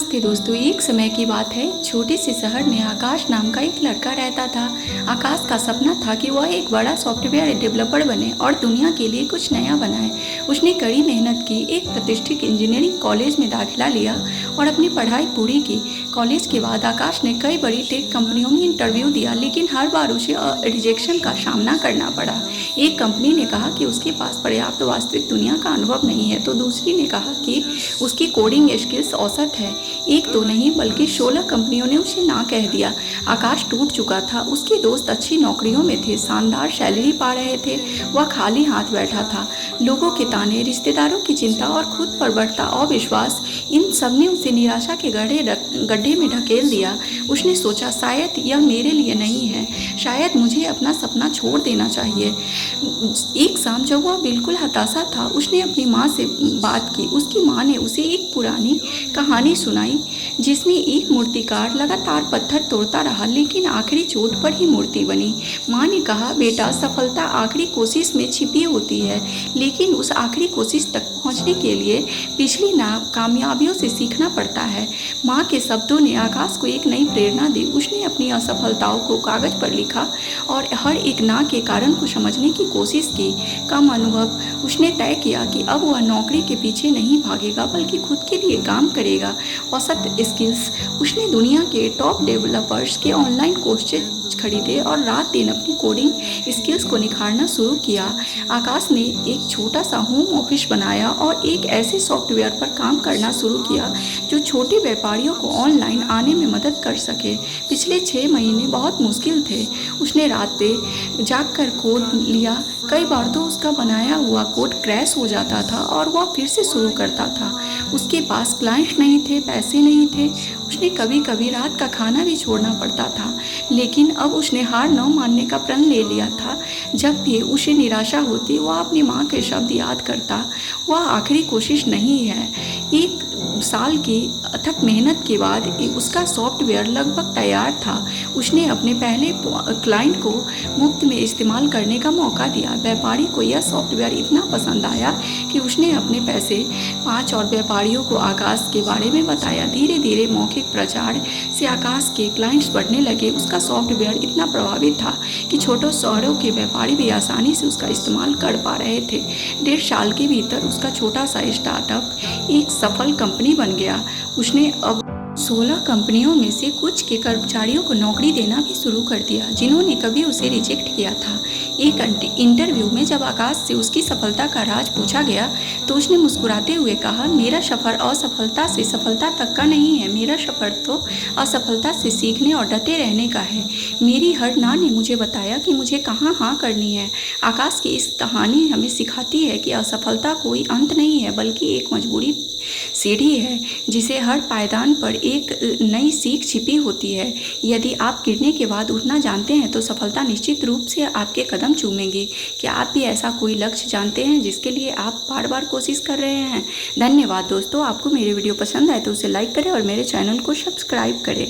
नमस्ते दोस्तों। एक समय की बात है, छोटे से शहर में आकाश नाम का एक लड़का रहता था। आकाश का सपना था कि वह एक बड़ा सॉफ्टवेयर डेवलपर बने और दुनिया के लिए कुछ नया बनाए। उसने कड़ी मेहनत की, एक प्रतिष्ठित इंजीनियरिंग कॉलेज में दाखिला लिया और अपनी पढ़ाई पूरी की। कॉलेज के बाद आकाश ने कई बड़ी टेक कंपनियों में इंटरव्यू दिया, लेकिन हर बार उसे रिजेक्शन का सामना करना पड़ा। एक कंपनी ने कहा कि उसके पास पर्याप्त वास्तविक दुनिया का अनुभव नहीं है, तो दूसरी ने कहा कि उसकी कोडिंग स्किल्स औसत है। एक तो नहीं बल्कि 16 कंपनियों ने उसे ना कह दिया। आकाश टूट चुका था। उसके दोस्त अच्छी नौकरियों में थे, शानदार सैलरी पा रहे थे। वह खाली हाथ बैठा था। लोगों के ताने, रिश्तेदारों की चिंता और खुद पर बढ़ता अविश्वास, इन सब ने उसे निराशा के गड्ढे में ढकेल दिया। उसने सोचा, शायद यह मेरे लिए नहीं है, शायद मुझे अपना सपना छोड़ देना चाहिए। एक शाम जब वह बिल्कुल हताशा था, उसने अपनी माँ से बात की। उसकी माँ ने उसे एक पुरानी कहानी सुनाई जिसमें एक मूर्तिकार लगातार पत्थर तोड़ता रहा, लेकिन आखिरी चोट पर ही मूर्ति बनी। माँ ने कहा, बेटा, सफलता आखिरी कोशिश में छिपी होती है, लेकिन उस आखिरी कोशिश तक पहुँचने के लिए पिछली कामयाबियों से सीखना पड़ता है। माँ के शब्दों ने आकाश को एक नई प्रेरणा दी। उसने अपनी असफलताओं को कागज पर लिखा और हर एक ना के कारण को समझने की कोशिश की। कम अनुभव, उसने तय किया कि अब वह नौकरी के पीछे नहीं भागेगा, बल्कि खुद के लिए काम करेगा। औसत स्किल्स, उसने दुनिया के टॉप डेवलपर्स के ऑनलाइन कोर्सेज खरीदे और रात दिन अपनी कोडिंग स्किल्स को निखारना शुरू किया। आकाश ने एक छोटा सा होम ऑफिस बनाया और एक ऐसे सॉफ्टवेयर पर काम करना शुरू किया जो छोटे व्यापारियों को ऑनलाइन आने में मदद कर सके। पिछले 6 महीने बहुत मुश्किल थे। उसने रात में जाग कर कोड लिया। कई बार तो उसका बनाया हुआ कोड क्रैश हो जाता था और वह फिर से शुरू करता था। उसके पास क्लाइंट नहीं थे, पैसे नहीं थे। उसने कभी कभी रात का खाना भी छोड़ना पड़ता था, लेकिन अब उसने हार न मानने का प्रण ले लिया था। जब भी उसे निराशा होती, वह अपनी माँ के शब्द याद करता, वह आखिरी कोशिश नहीं है। 1 साल की अथक मेहनत के बाद उसका सॉफ्टवेयर लगभग तैयार था। उसने अपने पहले क्लाइंट को मुफ्त में इस्तेमाल करने का मौका दिया। व्यापारी को यह सॉफ्टवेयर इतना पसंद आया कि उसने अपने पैसे 5 और व्यापारियों को आकाश के बारे में बताया। धीरे धीरे मौखिक प्रचार से आकाश के क्लाइंट्स बढ़ने लगे। उसका सॉफ्टवेयर इतना प्रभावित था कि छोटे शहरों के व्यापारी भी आसानी से उसका इस्तेमाल कर पा रहे थे। 1.5 साल के भीतर उसका छोटा सा स्टार्टअप एक सफल कंपनी बन गया। उसने अब 16 कंपनियों में से कुछ के कर्मचारियों को नौकरी देना भी शुरू कर दिया, जिन्होंने कभी उसे रिजेक्ट किया था। एक इंटरव्यू में जब आकाश से उसकी सफलता का राज पूछा गया, तो उसने मुस्कुराते हुए कहा, मेरा सफ़र असफलता से सफलता तक का नहीं है, मेरा सफ़र तो असफलता से सीखने और डटे रहने का है। मेरी हर ना ने मुझे बताया कि मुझे कहाँ हाँ करनी है। आकाश की इस कहानी हमें सिखाती है कि असफलता कोई अंत नहीं है, बल्कि एक मजबूरी सीढ़ी है, जिसे हर पायदान पर एक नई सीख छिपी होती है। यदि आप गिरने के बाद उठना जानते हैं, तो सफलता निश्चित रूप से आपके कदम चूमेगी। क्या आप भी ऐसा कोई लक्ष्य जानते हैं जिसके लिए आप बार बार कोशिश कर रहे हैं? धन्यवाद दोस्तों। आपको मेरी वीडियो पसंद आए तो उसे लाइक करें और मेरे चैनल को सब्सक्राइब करें।